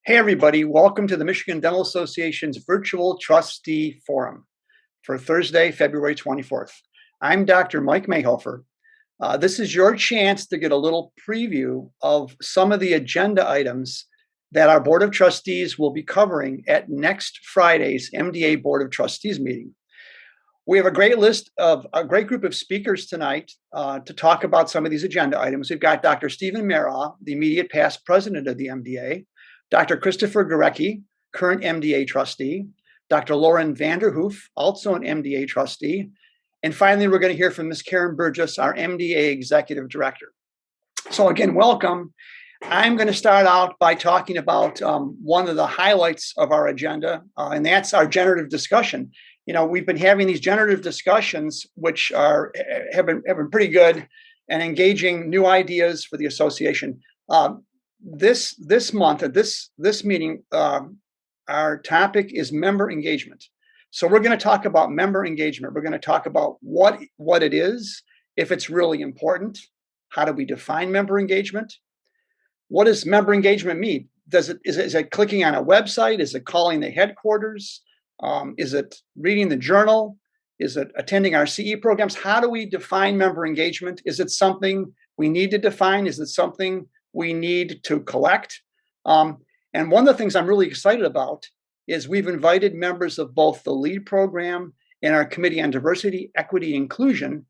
Hey, everybody. Welcome to the Michigan Dental Association's virtual trustee forum for Thursday, February 24th. I'm Dr. Mike Mayhofer. This is your chance to get a little preview of some of the agenda items that our Board of Trustees will be covering at next Friday's MDA Board of Trustees meeting. We have a great group of speakers tonight to talk about some of these agenda items. We've got Dr. Stephen Maraw, the immediate past president of the MDA, Dr. Christopher Gurecki, current MDA trustee, Dr. Lauren Vanderhoof, also an MDA trustee, and finally, we're going to hear from Ms. Karen Burgess, our MDA executive director. So again, welcome. I'm going to start out by talking about one of the highlights of our agenda, and that's our generative discussion. You know, we've been having these generative discussions, which have been pretty good and engaging new ideas for the association. This month at this meeting, our topic is member engagement. So we're going to talk about member engagement. We're going to talk about what it is, if it's really important. How do we define member engagement? What does member engagement mean? Is it clicking on a website? Is it calling the headquarters? Is it reading the journal? Is it attending our CE programs? How do we define member engagement? Is it something we need to define? Is it something we need to collect? And one of the things I'm really excited about is we've invited members of both the LEAD program and our Committee on Diversity, Equity, Inclusion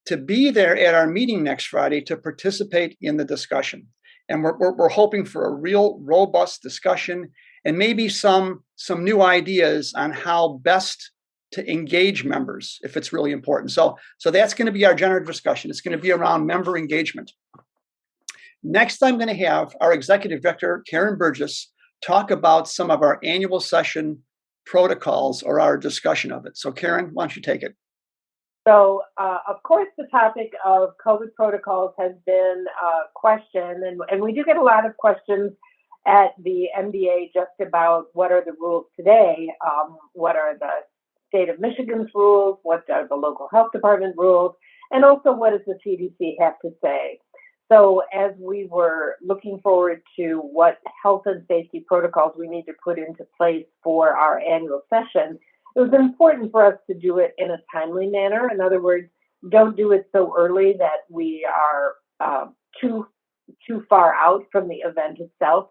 to be there at our meeting next Friday to participate in the discussion. And we're hoping for a real robust discussion and maybe some new ideas on how best to engage members if it's really important. So that's going to be our generative discussion. It's going to be around member engagement. Next, I'm going to have our executive director, Karen Burgess, talk about some of our annual session protocols or our discussion of it. So Karen, why don't you take it? So, of course, the topic of COVID protocols has been questioned, and we do get a lot of questions at the MDA just about what are the rules today, what are the state of Michigan's rules, what are the local health department rules, and also what does the CDC have to say. So as we were looking forward to what health and safety protocols we need to put into place for our annual session, it was important for us to do it in a timely manner. In other words, don't do it so early that we are too far out from the event itself.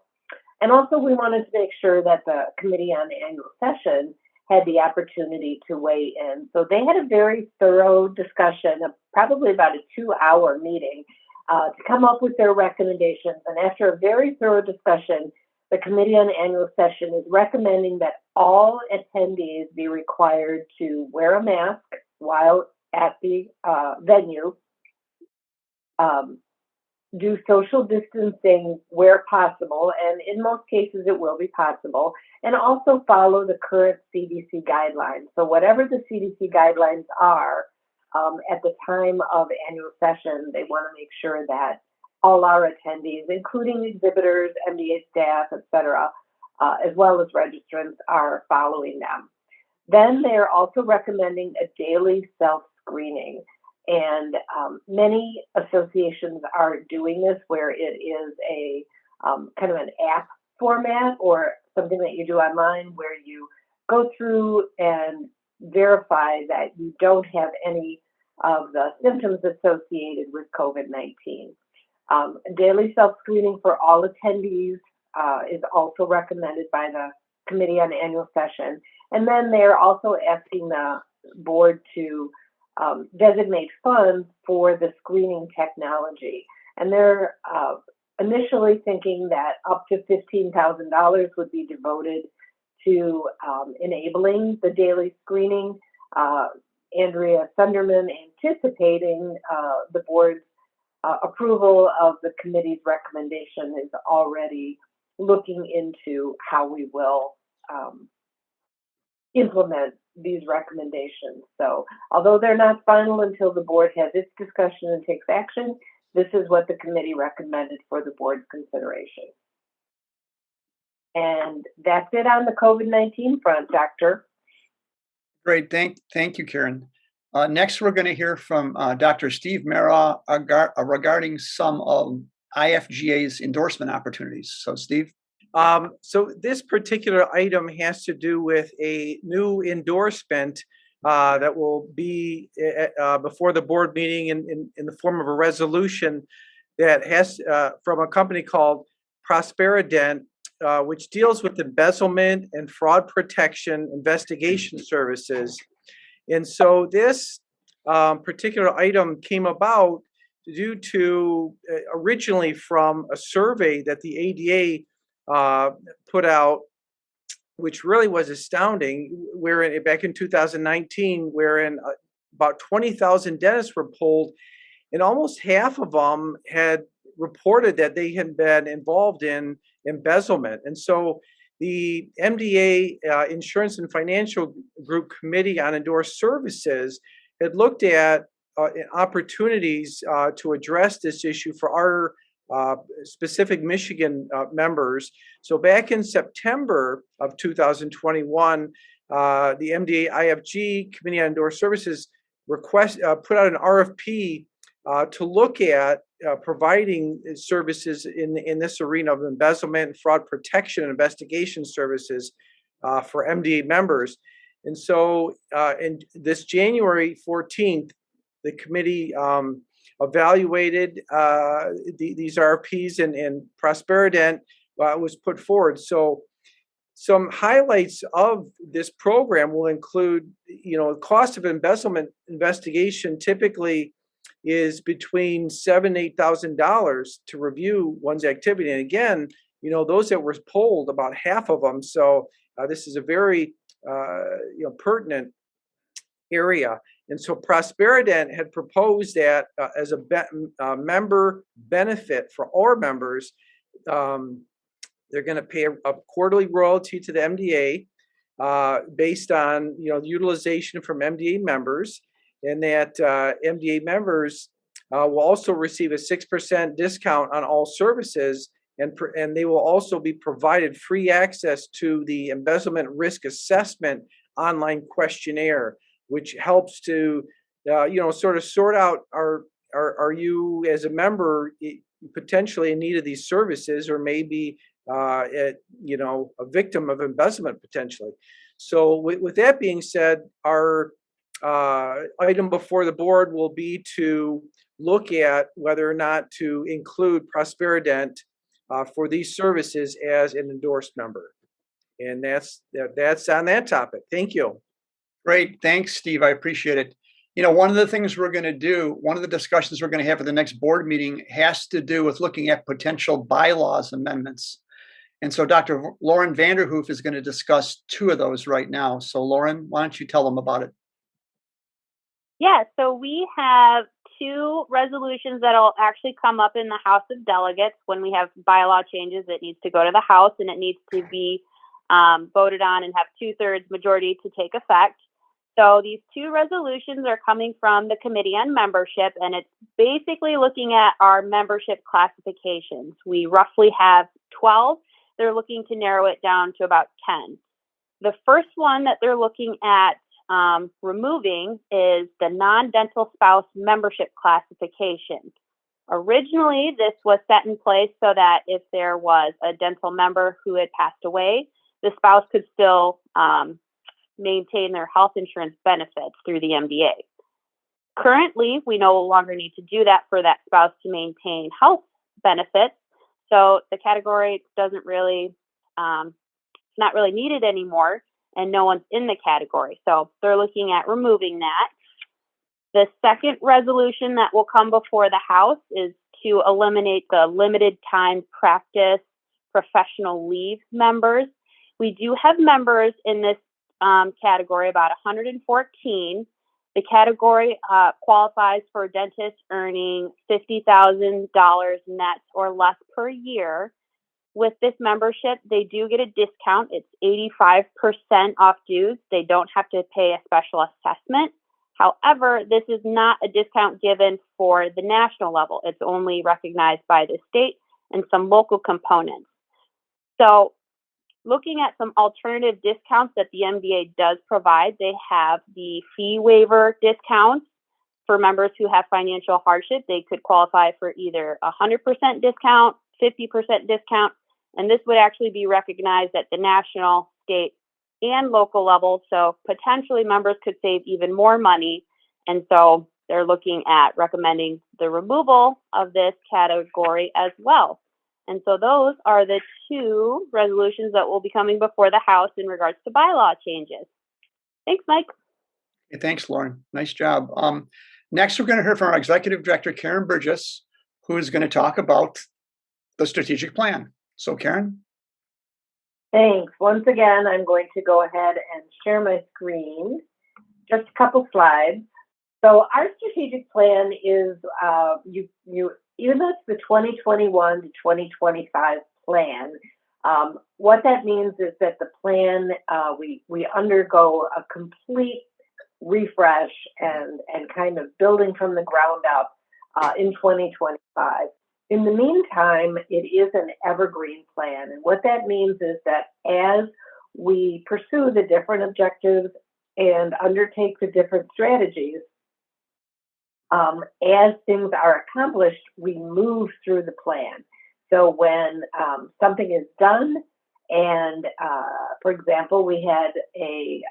And also we wanted to make sure that the Committee on the Annual Session had the opportunity to weigh in. So they had a very thorough discussion, probably about a 2-hour meeting, to come up with their recommendations. And after a very thorough discussion, the Committee on the Annual Session is recommending that all attendees be required to wear a mask while at the venue, do social distancing where possible, and in most cases it will be possible, and also follow the current CDC guidelines. So whatever the CDC guidelines are, at the time of annual session, they want to make sure that all our attendees, including exhibitors, MDA staff, etc., as well as registrants, are following them. Then they're also recommending a daily self-screening. And many associations are doing this where it is a kind of an app format or something that you do online where you go through and verify that you don't have any of the symptoms associated with COVID-19. Daily self-screening for all attendees is also recommended by the Committee on the Annual Session. And then they're also asking the board to designate funds for the screening technology. And they're initially thinking that up to $15,000 would be devoted to enabling the daily screening. Andrea Sunderman anticipating the board's approval of the committee's recommendation is already looking into how we will implement these recommendations. So although they're not final until the board has its discussion and takes action, this is what the committee recommended for the board's consideration. And that's it on the COVID-19 front, Doctor. Great. Thank you, Karen. Next, we're going to hear from Dr. Steve Maraw regarding some of IFGA's endorsement opportunities. So, Steve. So this particular item has to do with a new endorsement that will be before the board meeting in the form of a resolution that has from a company called Prosperident, which deals with embezzlement and fraud protection investigation services. And so this particular item came about due to originally from a survey that the ADA put out, which really was astounding, wherein back in 2019, wherein about 20,000 dentists were polled, and almost half of them had reported that they had been involved in embezzlement. And so the MDA Insurance and Financial Group Committee on Endorsed Services had looked at opportunities to address this issue for our specific Michigan members. So back in September of 2021, the MDA IFG Committee on Endorsed Services put out an RFP to look at providing services in this arena of embezzlement and fraud protection and investigation services for MDA members. And so in this January 14th, the committee evaluated these RFPs, and Prosperident was put forward. So some highlights of this program will include, the cost of embezzlement investigation typically is between $7,000 and $8,000 to review one's activity. And again, those that were polled, about half of them. So this is a very pertinent area. And so Prosperident had proposed that as a member benefit for our members, they're going to pay a quarterly royalty to the MDA based on utilization from MDA members, and that MDA members will also receive a 6% discount on all services, and they will also be provided free access to the embezzlement risk assessment online questionnaire, which helps to sort of sort out are you as a member potentially in need of these services, or maybe a victim of embezzlement potentially. So with that being said, our item before the board will be to look at whether or not to include Prosperident for these services as an endorsed member. And that's on that topic. Thank you. Great. Thanks, Steve. I appreciate it. One of the things we're going to do, one of the discussions we're going to have at the next board meeting has to do with looking at potential bylaws amendments. And so Dr. Lauren Vanderhoof is going to discuss two of those right now. So Lauren, why don't you tell them about it? Yeah, so we have two resolutions that'll actually come up in the House of Delegates when we have bylaw changes. It needs to go to the House, and it needs to be voted on and have 2/3 majority to take effect. So these two resolutions are coming from the Committee on Membership, and it's basically looking at our membership classifications. We roughly have 12. They're looking to narrow it down to about 10. The first one that they're looking at removing is the non-dental spouse membership classification. Originally, this was set in place so that if there was a dental member who had passed away, the spouse could still maintain their health insurance benefits through the MDA. Currently, we no longer need to do that for that spouse to maintain health benefits. So the category doesn't really, it's not really needed anymore, and no one's in the category. So they're looking at removing that. The second resolution that will come before the House is to eliminate the limited time practice professional leave members. We do have members in this category, about 114. The category qualifies for dentists earning $50,000 net or less per year. With this membership, they do get a discount. It's 85% off dues. They don't have to pay a special assessment. However, this is not a discount given for the national level. It's only recognized by the state and some local components. So looking at some alternative discounts that the MDA does provide, they have the fee waiver discounts for members who have financial hardship. They could qualify for either 100% discount, 50% discount, And this would actually be recognized at the national, state, and local level. So potentially members could save even more money. And so they're looking at recommending the removal of this category as well. And so those are the two resolutions that will be coming before the House in regards to bylaw changes. Thanks, Mike. Okay, thanks, Lauren. Nice job. Next, we're going to hear from our Executive Director, Karen Burgess, who is going to talk about the strategic plan. So, Karen? Thanks. Once again, I'm going to go ahead and share my screen. Just a couple slides. So our strategic plan is, even though it's the 2021 to 2025 plan, what that means is that the plan, we undergo a complete refresh and kind of building from the ground up in 2025. In the meantime, it is an evergreen plan. And what that means is that as we pursue the different objectives and undertake the different strategies, as things are accomplished, we move through the plan. So when something is done, and for example, we had a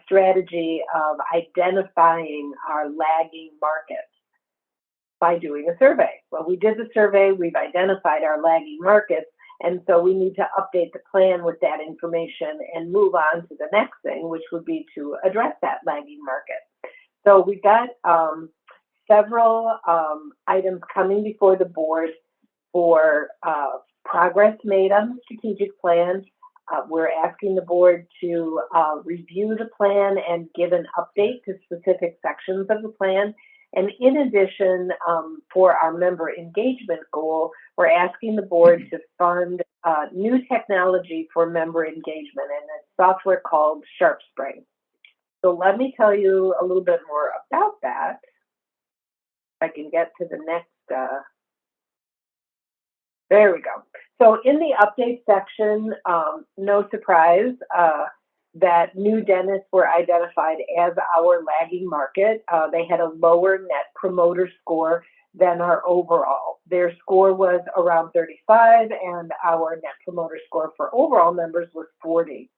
strategy of identifying our lagging markets by doing a survey. Well, we did the survey, we've identified our lagging markets, and so we need to update the plan with that information and move on to the next thing, which would be to address that lagging market. So we've got several items coming before the board for progress made on the strategic plan. We're asking the board to review the plan and give an update to specific sections of the plan. And in addition, for our member engagement goal, we're asking the board to fund new technology for member engagement and a software called SharpSpring. So let me tell you a little bit more about that. If I can get to the next, there we go. So in the update section, no surprise that new dentists were identified as our lagging market. They had a lower net promoter score than our overall. Their score was around 35 and our net promoter score for overall members was 40.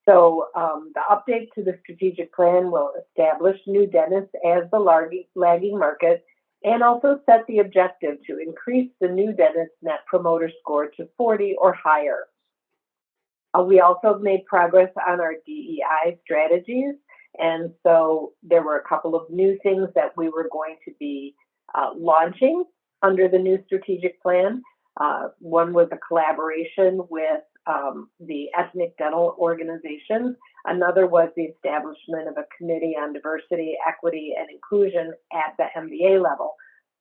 So the update to the strategic plan will establish new dentists as the lagging market and also set the objective to increase the new dentist net promoter score to 40 or higher. We also made progress on our DEI strategies, and so there were a couple of new things that we were going to be launching under the new strategic plan. One was a collaboration with the ethnic dental organizations. Another was the establishment of a committee on diversity, equity, and inclusion at the MBA level.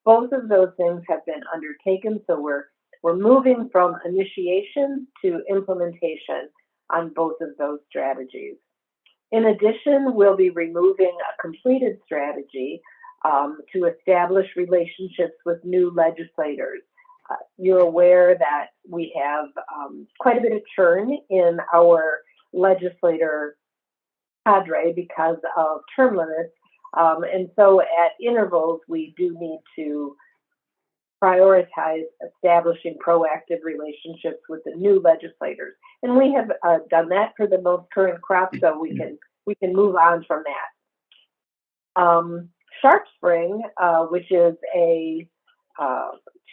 Both of those things have been undertaken, so we're moving from initiation to implementation on both of those strategies. In addition, we'll be removing a completed strategy to establish relationships with new legislators. You're aware that we have quite a bit of churn in our legislator cadre because of term limits. And so at intervals, we do need to prioritize establishing proactive relationships with the new legislators. And we have done that for the most current crop, so we can move on from that. SharpSpring, which is a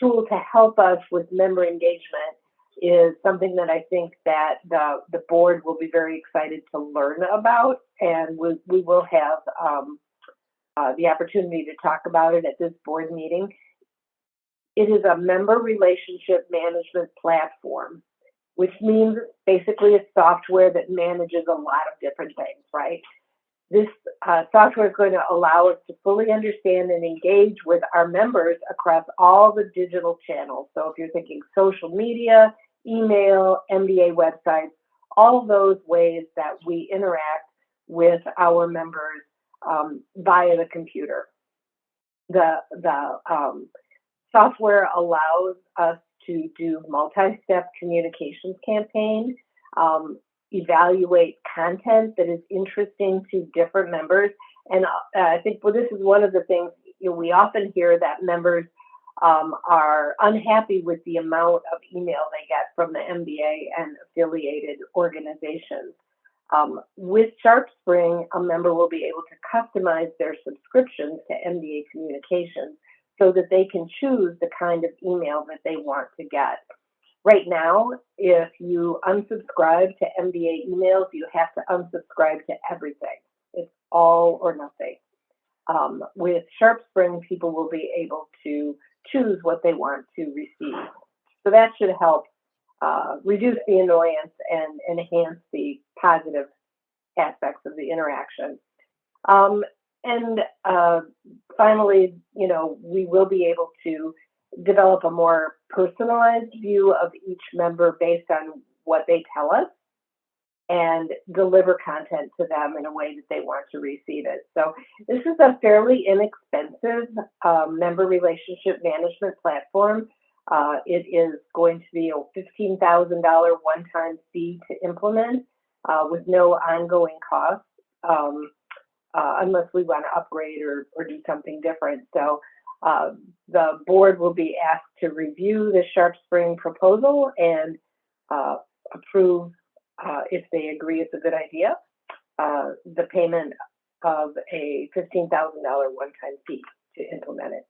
tool to help us with member engagement, is something that I think that the board will be very excited to learn about, and we will have the opportunity to talk about it at this board meeting. It is a member relationship management platform, which means basically a software that manages a lot of different things, right? This software is going to allow us to fully understand and engage with our members across all the digital channels. So if you're thinking social media, email, MBA websites, all those ways that we interact with our members via the computer. The software allows us to do multi-step communications campaign, evaluate content that is interesting to different members. And I think this is one of the things we often hear, that members are unhappy with the amount of email they get from the MBA and affiliated organizations. With SharpSpring, a member will be able to customize their subscriptions to MBA communications so that they can choose the kind of email that they want to get. Right now, if you unsubscribe to MBA emails, you have to unsubscribe to everything. It's all or nothing. With SharpSpring, people will be able to choose what they want to receive. So that should help reduce the annoyance and enhance the positive aspects of the interaction. Finally, we will be able to develop a more personalized view of each member based on what they tell us and deliver content to them in a way that they want to receive it. So this is a fairly inexpensive member relationship management platform. It is going to be a $15,000 one-time fee to implement with no ongoing costs unless we want to upgrade or do something different. So the board will be asked to review the SharpSpring proposal and approve, if they agree it's a good idea, the payment of a $15,000 one-time fee to implement it.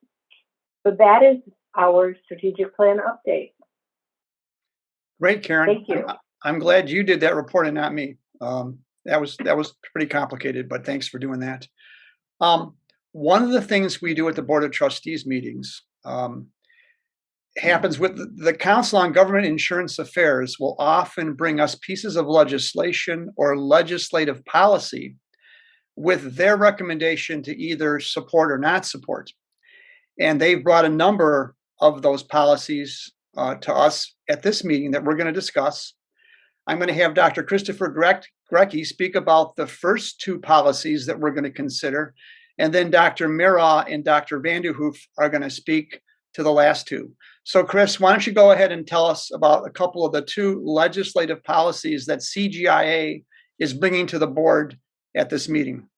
So that is our strategic plan update. Great, Karen. Thank you. I'm glad you did that report and not me. That was pretty complicated, but thanks for doing that. One of the things we do at the Board of Trustees meetings happens with the Council on Government Insurance Affairs will often bring us pieces of legislation or legislative policy with their recommendation to either support or not support. And they've brought a number of those policies to us at this meeting that we're going to discuss. I'm going to have Dr. Christopher Grecki speak about the first two policies that we're going to consider. And then Dr. Mira and Dr. Vanderhoof are going to speak to the last two. So Chris, why don't you go ahead and tell us about a couple of the two legislative policies that CGIA is bringing to the board at this meeting.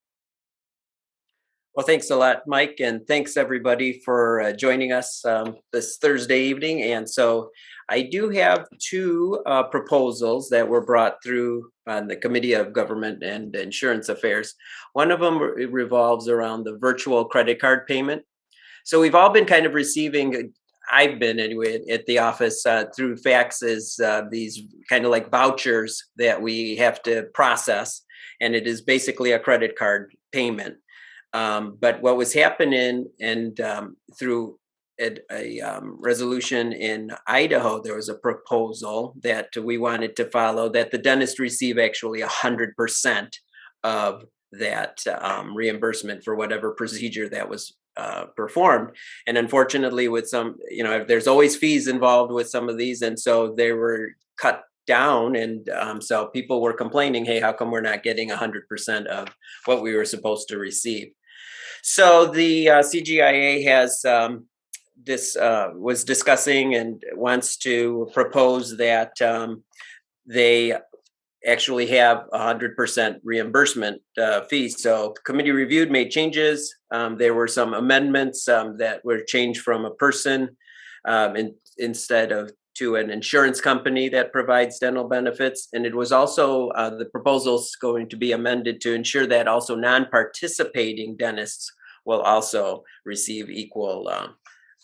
Well, thanks a lot, Mike, and thanks everybody for joining us this Thursday evening. And so I do have two proposals that were brought through on the Committee of Government and Insurance Affairs. One of them revolves around the virtual credit card payment. So we've all been kind of receiving, I've been anyway, at the office through faxes, these kind of like vouchers that we have to process. And it is basically a credit card payment. But what was happening, and through a resolution in Idaho, there was a proposal that we wanted to follow, that the dentist receive actually 100% of that reimbursement for whatever procedure that was performed. And unfortunately, with some, there's always fees involved with some of these, and so they were cut down, and so people were complaining, hey, how come we're not getting 100% of what we were supposed to receive? So the CGIA has was discussing and wants to propose that they actually have 100% reimbursement fees. So the committee reviewed, made changes. There were some amendments that were changed from a person instead of to an insurance company that provides dental benefits. And it was also, the proposal's going to be amended to ensure that also non-participating dentists will also receive equal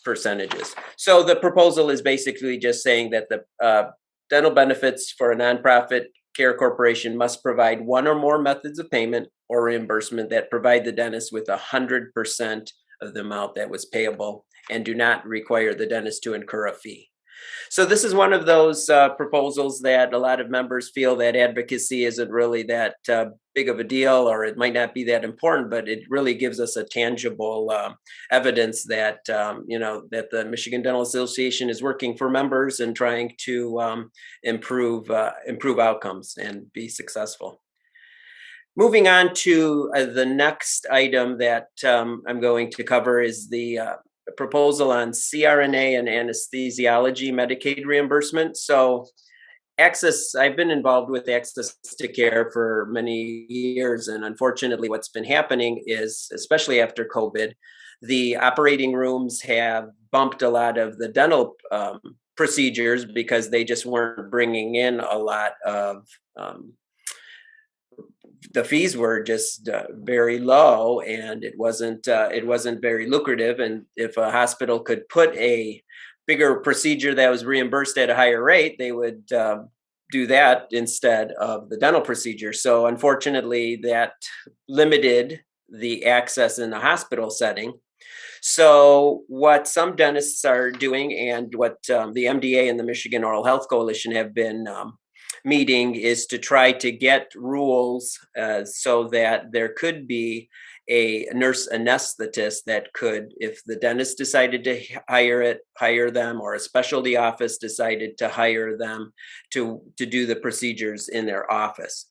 percentages. So the proposal is basically just saying that the dental benefits for a nonprofit care corporation must provide one or more methods of payment or reimbursement that provide the dentist with 100% of the amount that was payable and do not require the dentist to incur a fee. So this is one of those proposals that a lot of members feel that advocacy isn't really that big of a deal, or it might not be that important, but it really gives us a tangible evidence that, that the Michigan Dental Association is working for members and trying to improve outcomes and be successful. Moving on to the next item that I'm going to cover is the proposal on CRNA and anesthesiology Medicaid reimbursement. So I've been involved with access to care for many years. And unfortunately, what's been happening is, especially after COVID, the operating rooms have bumped a lot of the dental procedures because they just weren't bringing in a lot of the fees were just very low, and it wasn't very lucrative. And if a hospital could put a bigger procedure that was reimbursed at a higher rate, they would do that instead of the dental procedure. So unfortunately, that limited the access in the hospital setting. So what some dentists are doing, and what the MDA and the Michigan Oral Health Coalition have been meeting, is to try to get rules so that there could be a nurse anesthetist that could, if the dentist decided to hire them, or a specialty office decided to hire them to do the procedures in their office.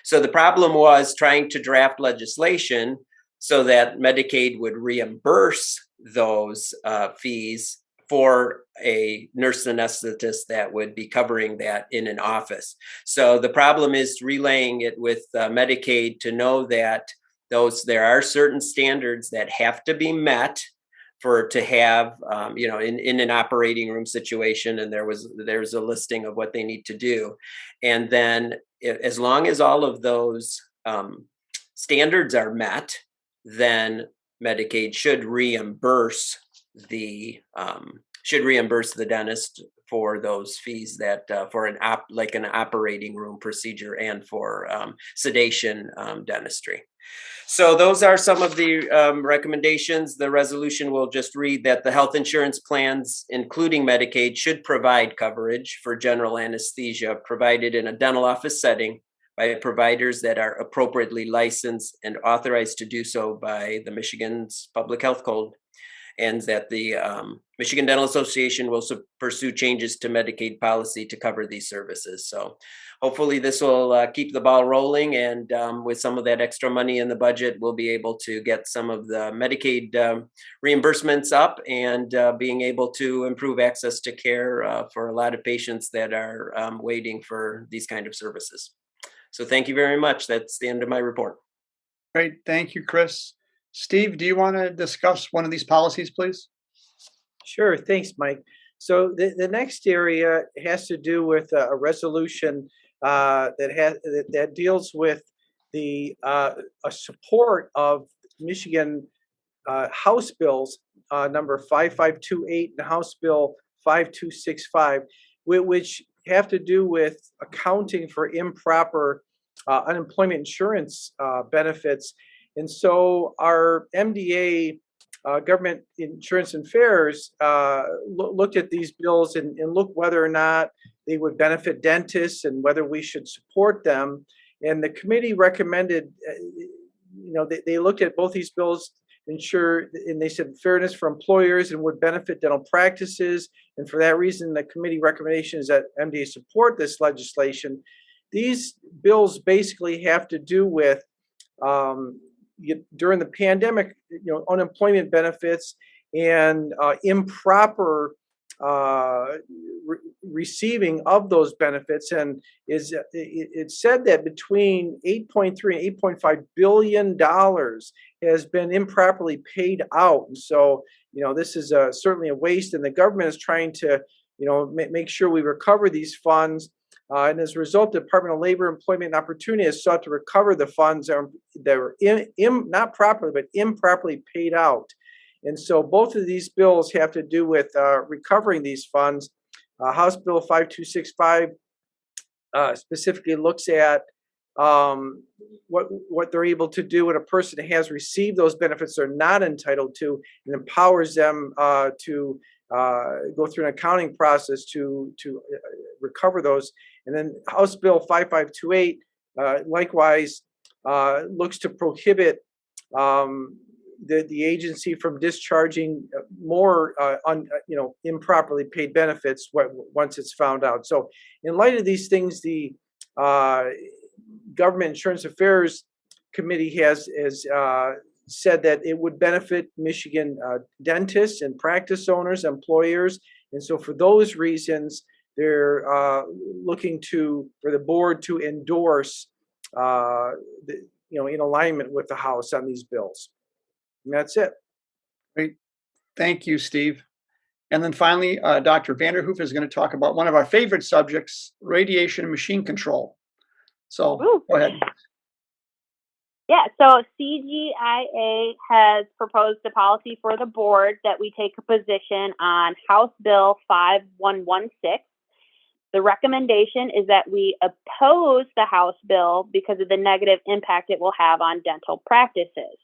So the problem was trying to draft legislation so that Medicaid would reimburse those fees for a nurse anesthetist that would be covering that in an office. So the problem is relaying it with Medicaid to know that there are certain standards that have to be met to have in an operating room situation, and there's a listing of what they need to do. And then as long as all of those standards are met, then Medicaid should reimburse the dentist for those fees that for an operating room procedure and for sedation dentistry. So those are some of the recommendations. The resolution will just read that the health insurance plans, including Medicaid, should provide coverage for general anesthesia provided in a dental office setting by providers that are appropriately licensed and authorized to do so by the Michigan's Public Health Code, and that the Michigan Dental Association will pursue changes to Medicaid policy to cover these services. So hopefully this will keep the ball rolling, and with some of that extra money in the budget, we'll be able to get some of the Medicaid reimbursements up, and being able to improve access to care for a lot of patients that are waiting for these kind of services. So thank you very much. That's the end of my report. Great. Thank you, Chris. Steve, do you want to discuss one of these policies, please? Sure. Thanks, Mike. So the next area has to do with a resolution that deals with the a support of Michigan House bills number 5528 and House Bill 5265, which have to do with accounting for improper unemployment insurance benefits. And so our MDA, Government Insurance and Fairs, looked at these bills and looked whether or not they would benefit dentists and whether we should support them. And the committee recommended, they looked at both these bills, and they said fairness for employers and would benefit dental practices. And for that reason, the committee recommendation is that MDA support this legislation. These bills basically have to do with during the pandemic, unemployment benefits and improper receiving of those benefits. And it said that between 8.3 and 8.5 billion dollars has been improperly paid out. And so, this is certainly a waste, and the government is trying to, make sure we recover these funds. And as a result, the Department of Labor, Employment and Opportunity has sought to recover the funds that were not properly, but improperly paid out. And so both of these bills have to do with recovering these funds. House Bill 5265 specifically looks at what they're able to do when a person has received those benefits they're not entitled to, and empowers them to go through an accounting process to recover those. And then House Bill 5528 likewise looks to prohibit the agency from discharging more improperly paid benefits once it's found out. So in light of these things, the Government Insurance Affairs Committee has said that it would benefit Michigan dentists and practice owners, employers. And so for those reasons, they're looking for the board to endorse, in alignment with the House on these bills. And that's it. Great. Thank you, Steve. And then finally, Dr. Vanderhoof is going to talk about one of our favorite subjects, radiation machine control. So Woo. go ahead. Yeah, so CGIA has proposed a policy for the board that we take a position on House Bill 5116. The recommendation is that we oppose the House bill because of the negative impact it will have on dental practices.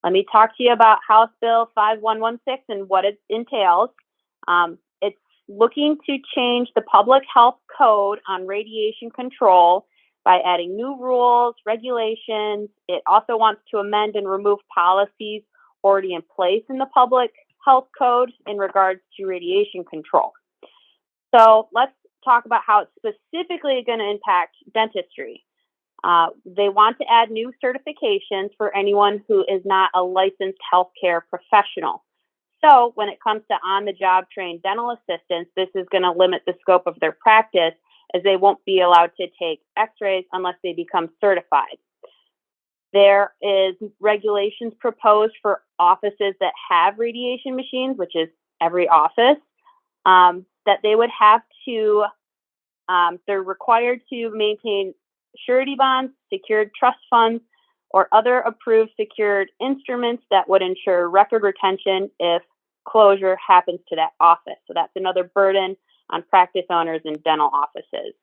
Let me talk to you about House Bill 5116 and what it entails. It's looking to change the public health code on radiation control by adding new rules, regulations. It also wants to amend and remove policies already in place in the public health code in regards to radiation control. So let's talk about how it's specifically going to impact dentistry. They want to add new certifications for anyone who is not a licensed healthcare professional. So when it comes to on-the-job trained dental assistants, this is going to limit the scope of their practice, as they won't be allowed to take x-rays unless they become certified. There is regulations proposed for offices that have radiation machines, which is every office, that they would have to, they're required to maintain surety bonds, secured trust funds, or other approved secured instruments that would ensure record retention if closure happens to that office. So that's another burden on practice owners in dental offices.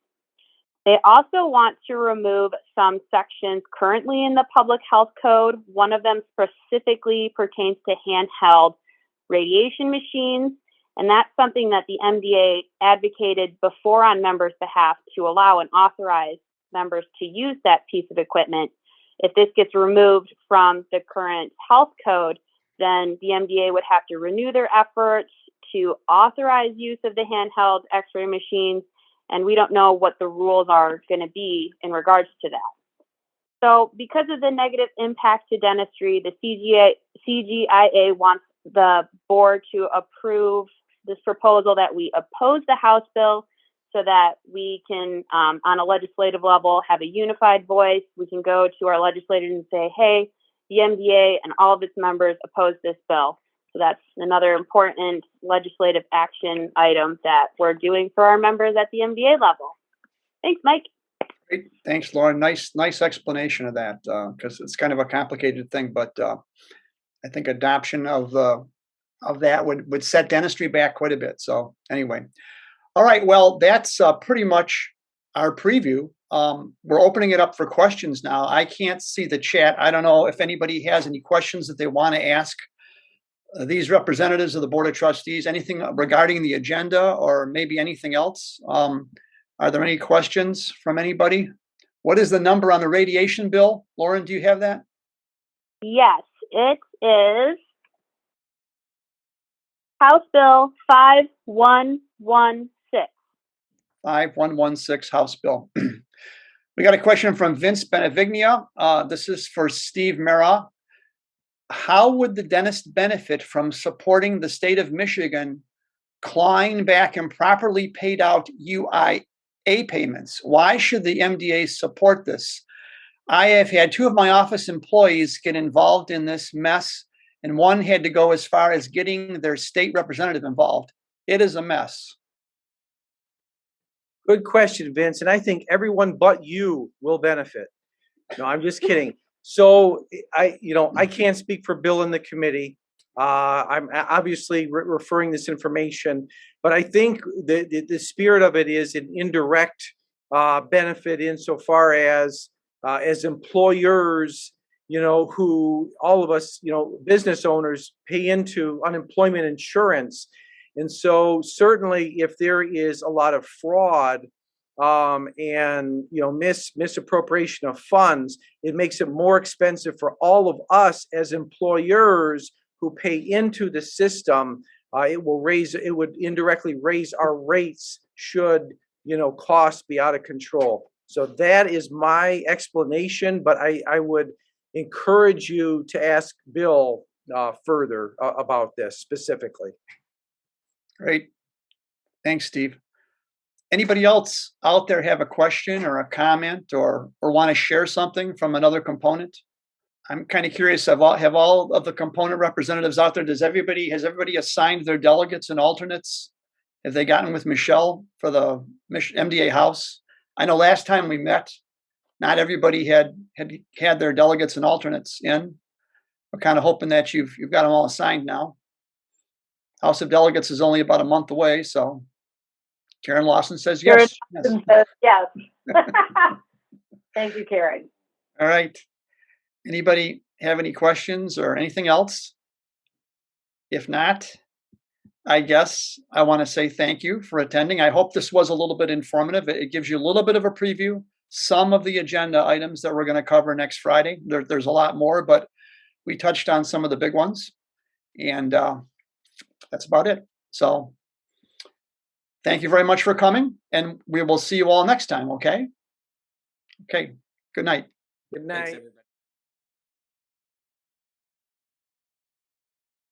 They also want to remove some sections currently in the public health code. One of them specifically pertains to handheld radiation machines, and that's something that the MDA advocated before on members' behalf to allow and authorize members to use that piece of equipment. If this gets removed from the current health code, then the MDA would have to renew their efforts to authorize use of the handheld x-ray machines, and we don't know what the rules are going to be in regards to that. So because of the negative impact to dentistry, the CGIA wants the board to approve this proposal that we oppose the House bill so that we can, on a legislative level, have a unified voice. We can go to our legislators and say, hey, the MDA and all of its members oppose this bill. So that's another important legislative action item that we're doing for our members at the MDA level. Thanks, Mike. Great. Thanks, Lauren. Nice explanation of that, because it's kind of a complicated thing, but I think adoption of that would set dentistry back quite a bit. So anyway, all right. Well, that's pretty much our preview. We're opening it up for questions now. I can't see the chat. I don't know if anybody has any questions that they want to ask these representatives of the Board of Trustees, anything regarding the agenda or maybe anything else. Are there any questions from anybody? What is the number on the radiation bill? Lauren, do you have that? Yes, it is House Bill 5116. 5116 House Bill. We got a question from Vince Benevignia. This is for Steve Mera. How would the dentist benefit from supporting the state of Michigan clawing back improperly paid out UIA payments? Why should the MDA support this? I have had two of my office employees get involved in this mess, and one had to go as far as getting their state representative involved. It is a mess. Good question, Vince. And I think everyone but you will benefit. No, I'm just kidding. So I can't speak for Bill and the committee. I'm obviously referring this information, but I think the spirit of it is an indirect benefit insofar as employers, who all of us, business owners pay into unemployment insurance. And so certainly if there is a lot of fraud and misappropriation of funds, it makes it more expensive for all of us as employers who pay into the system. It would indirectly raise our rates should costs be out of control. So that is my explanation, but I would encourage you to ask Bill further about this specifically. Great. Thanks, Steve. Anybody else out there have a question or a comment or want to share something from another component? I'm kind of curious, have all of the component representatives out there, has everybody assigned their delegates and alternates? Have they gotten with Michelle for the MDA House? I know last time we met, not everybody had their delegates and alternates in. We're kind of hoping that you've got them all assigned now. House of Delegates is only about a month away, so Karen Lawson says yes. Karen says yes. Thank you, Karen. All right. Anybody have any questions or anything else? If not, I guess I want to say thank you for attending. I hope this was a little bit informative. It gives you a little bit of a preview. Some of the agenda items that we're going to cover next Friday. There's a lot more, but we touched on some of the big ones. And that's about it. So thank you very much for coming. And we will see you all next time, okay? Okay. Good night. Good Thanks, night. everybody.